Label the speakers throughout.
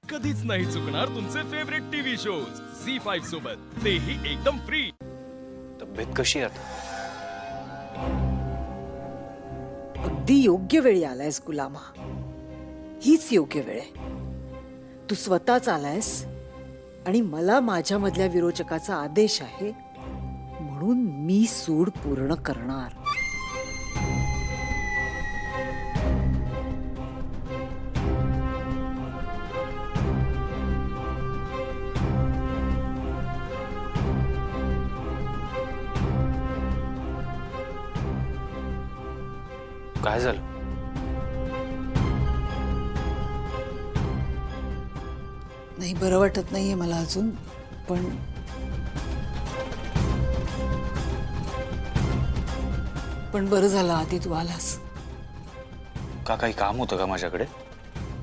Speaker 1: कधीच नाही चुकणार तुमचे फेवरेट टीव्ही शोज झी5 सोबत, तेही एकदम फ्री।
Speaker 2: तब्येत कशी आहे आता?
Speaker 3: अगदी योग्य वेळी आलायस गुलामा। हीच योग्य वेळ आहे। तू स्वतःच आलायस आणि मला माझ्यामधल्या विरोचकाचा आदेश आहे म्हणून मी सूड पूर्ण करणार।
Speaker 2: काय झालं?
Speaker 3: नाही, बरं वाटत नाहीये मला अजून, पण बरं झालं आधी तू आलास।
Speaker 2: का काही काम होतं का माझ्याकडे?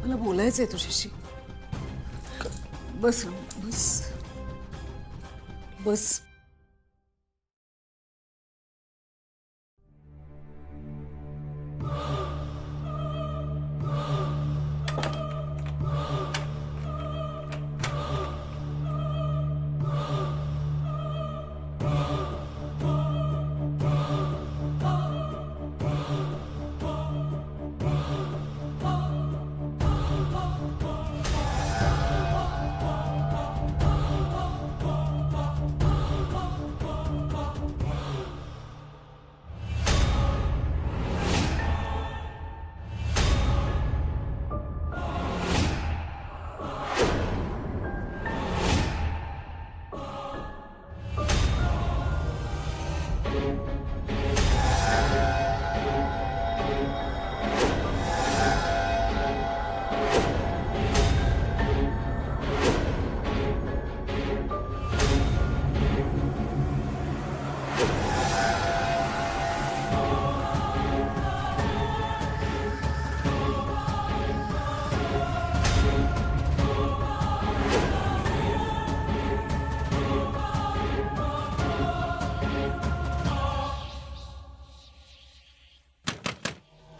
Speaker 3: मला बोलायचंय तुझ्याशी। बस बस बस।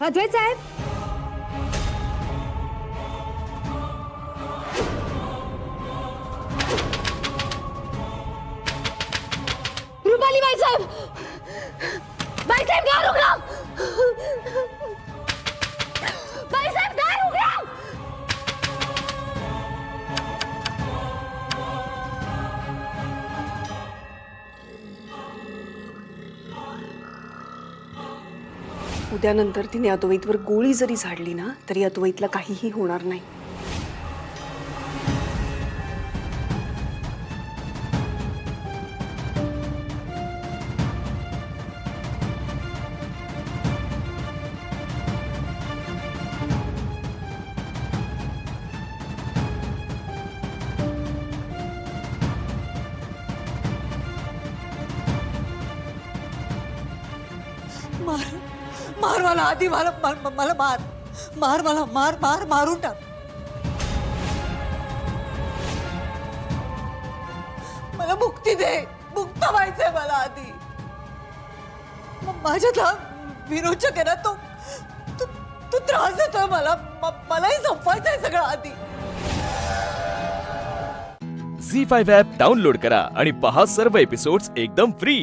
Speaker 4: अद्वैत साहेब, रुपाली बाई साहेब, बाई साहेब दार उघडा, बाई साहेब दार उघडा।
Speaker 5: उद्यानंतर तिने अद्वैतवर गोळी जरी झाडली ना तरी अद्वैतला काहीही होणार नाही।
Speaker 3: मार मार मला आधी, मला मला मार मार मला मार मार मारून टाक। मला मुक्ती दे, मुक्त व्हायचंय मला आधी। माझ्यातला विरोचक आहे ना तो तू त्रास देतोय मला, मलाही संपवायचंय सगळं आधी।
Speaker 1: झी5 ॲप डाउनलोड करा आणि पहा सर्व एपिसोड्स एकदम फ्री।